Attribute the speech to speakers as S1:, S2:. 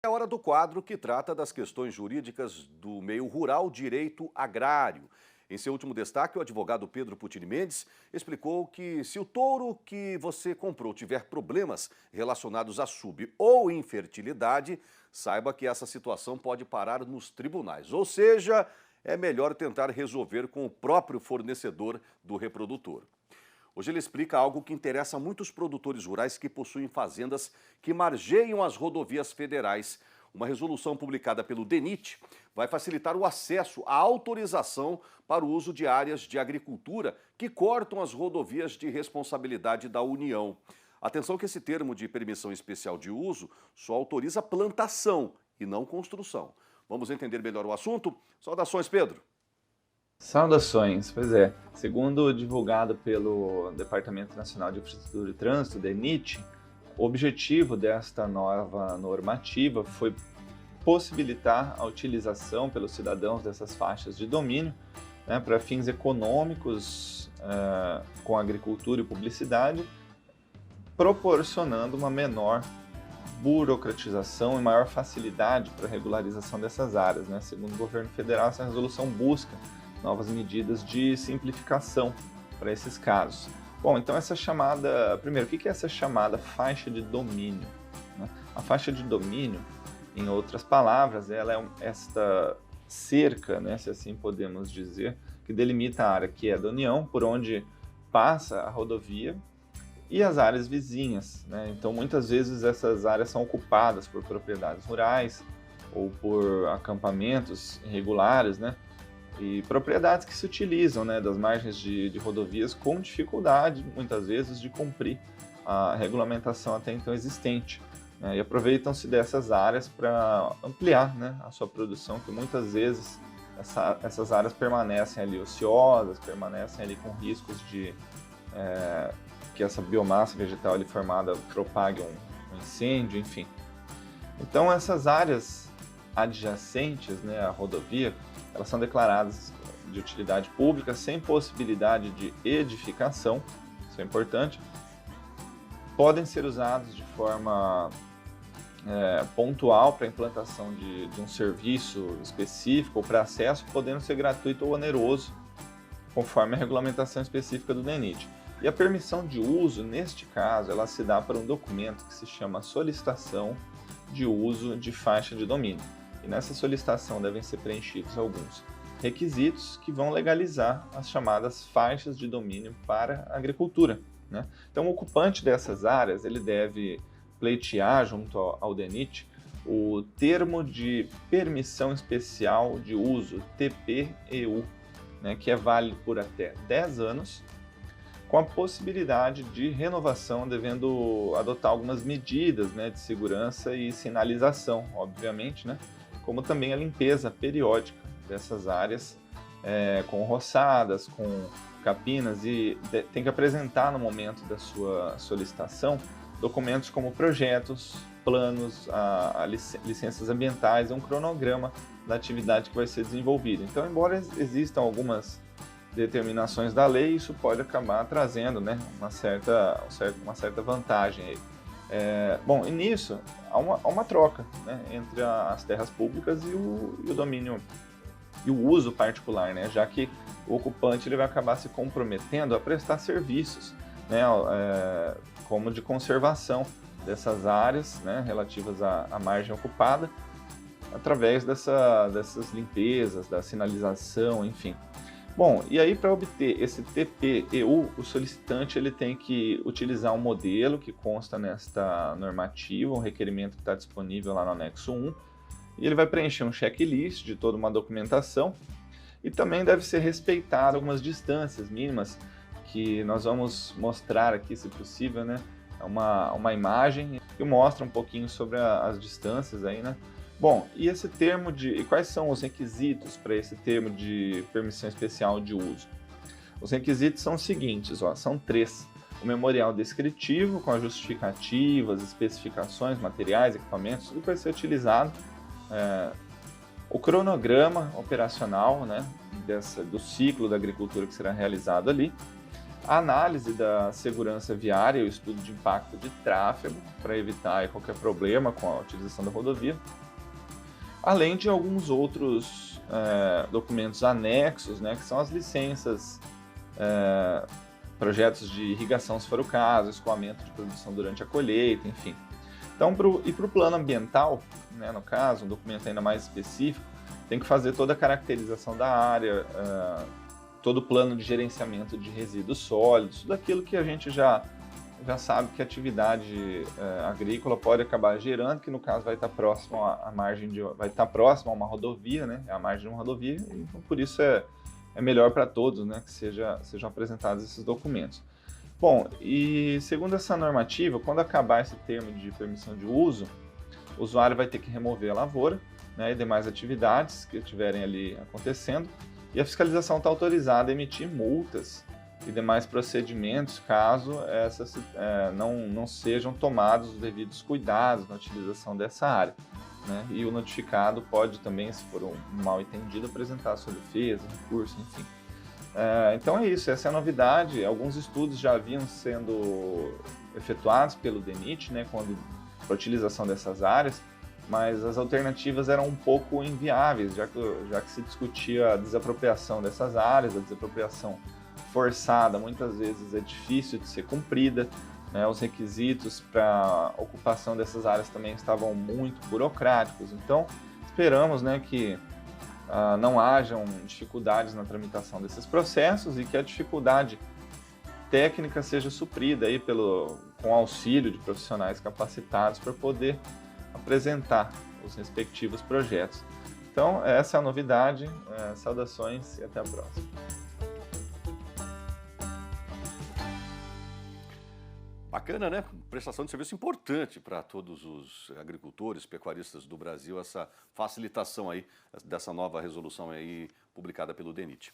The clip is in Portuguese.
S1: É hora do quadro que trata das questões jurídicas do meio rural, direito agrário. Em seu último destaque, o advogado Pedro Putini Mendes explicou que se o touro que você comprou tiver problemas relacionados a sub ou infertilidade, saiba que essa situação pode parar nos tribunais. Ou seja, é melhor tentar resolver com o próprio fornecedor do reprodutor. Hoje ele explica algo que interessa a muitos produtores rurais que possuem fazendas que margeiam as rodovias federais. Uma resolução publicada pelo DENIT vai facilitar o acesso à autorização para o uso de áreas de agricultura que cortam as rodovias de responsabilidade da União. Atenção que esse termo de permissão especial de uso só autoriza plantação e não construção. Vamos entender melhor o assunto? Saudações, Pedro.
S2: Saudações, pois é. Segundo divulgado pelo Departamento Nacional de Infraestrutura e Trânsito, DENIT, o objetivo desta nova normativa foi possibilitar a utilização pelos cidadãos dessas faixas de domínio, né, para fins econômicos com agricultura e publicidade, proporcionando uma menor burocratização e maior facilidade para a regularização dessas áreas, né? Segundo o governo federal, essa resolução busca novas medidas de simplificação para esses casos. Bom, então primeiro, o que é essa chamada faixa de domínio, né? A faixa de domínio, em outras palavras, ela é esta cerca, né, se assim podemos dizer, que delimita a área que é da União, por onde passa a rodovia, e as áreas vizinhas, né? Então, muitas vezes essas áreas são ocupadas por propriedades rurais ou por acampamentos irregulares, né? E propriedades que se utilizam, né, das margens de rodovias com dificuldade, muitas vezes, de cumprir a regulamentação até então existente, né, e aproveitam-se dessas áreas para ampliar, né, a sua produção, que muitas vezes essas áreas permanecem ali ociosas, permanecem ali com riscos de que essa biomassa vegetal ali formada propague um incêndio, enfim. Então essas áreas adjacentes, né, à rodovia, elas são declaradas de utilidade pública sem possibilidade de edificação, isso é importante, podem ser usados de forma pontual para a implantação de um serviço específico ou para acesso, podendo ser gratuito ou oneroso, conforme a regulamentação específica do DENIT. E a permissão de uso, neste caso, ela se dá para um documento que se chama solicitação de uso de faixa de domínio. E nessa solicitação devem ser preenchidos alguns requisitos que vão legalizar as chamadas faixas de domínio para a agricultura, né? Então, o ocupante dessas áreas ele deve pleitear junto ao DENIT o termo de permissão especial de uso, TPEU, né, que é válido por até 10 anos, com a possibilidade de renovação, devendo adotar algumas medidas, né, de segurança e sinalização, obviamente, né, como também a limpeza periódica dessas áreas, com roçadas, com capinas, e tem que apresentar no momento da sua solicitação documentos como projetos, planos, licenças ambientais, um cronograma da atividade que vai ser desenvolvida. Então, embora existam algumas determinações da lei, isso pode acabar trazendo, né, uma certa vantagem aí. Bom, e nisso há uma troca, né, entre as terras públicas e o domínio e o uso particular, né, já que o ocupante ele vai acabar se comprometendo a prestar serviços, né, como de conservação dessas áreas, né, relativas à margem ocupada, através dessas limpezas, da sinalização, enfim. Bom, e aí para obter esse TPEU, o solicitante ele tem que utilizar um modelo que consta nesta normativa, um requerimento que está disponível lá no anexo 1, e ele vai preencher um checklist de toda uma documentação e também deve ser respeitado algumas distâncias mínimas que nós vamos mostrar aqui, se possível, né? Uma imagem que mostra um pouquinho sobre as distâncias aí, né? Bom, e esse termo e quais são os requisitos para esse termo de permissão especial de uso? Os requisitos são os seguintes, são 3. O memorial descritivo, com as justificativas, especificações, materiais, equipamentos, tudo que vai ser utilizado. O cronograma operacional, né, do ciclo da agricultura que será realizado ali. a análise da segurança viária e o estudo de impacto de tráfego, para evitar aí qualquer problema com a utilização da rodovia, além de alguns outros documentos anexos, né, que são as licenças, projetos de irrigação, se for o caso, escoamento de produção durante a colheita, enfim. Então, para o plano ambiental, né, no caso, um documento ainda mais específico, tem que fazer toda a caracterização da área, todo o plano de gerenciamento de resíduos sólidos, tudo aquilo que a gente já sabe que a atividade agrícola pode acabar gerando, que no caso vai estar próximo à margem vai estar próximo a uma rodovia, né, a margem de uma rodovia, então por isso é melhor para todos, né, que sejam apresentados esses documentos. Bom, e segundo essa normativa, quando acabar esse termo de permissão de uso, o usuário vai ter que remover a lavoura, né, e demais atividades que estiverem ali acontecendo, e a fiscalização está autorizada a emitir multas e demais procedimentos caso essas não sejam tomados os devidos cuidados na utilização dessa área, né? E o notificado pode também, se for um mal entendido, apresentar sua defesa, recurso, enfim. Então é isso, essa é a novidade. Alguns estudos já haviam sendo efetuados pelo DENIT, né, para a utilização dessas áreas, mas as alternativas eram um pouco inviáveis, já que se discutia a desapropriação dessas áreas, a desapropriação forçada muitas vezes é difícil de ser cumprida, né, os requisitos para ocupação dessas áreas também estavam muito burocráticos, então esperamos, né, que não hajam dificuldades na tramitação desses processos e que a dificuldade técnica seja suprida aí com auxílio de profissionais capacitados para poder apresentar os respectivos projetos. Então, essa é a novidade. Saudações e até a próxima.
S1: Bacana, né? Prestação de serviço importante para todos os agricultores, pecuaristas do Brasil, essa facilitação aí dessa nova resolução aí publicada pelo DENIT.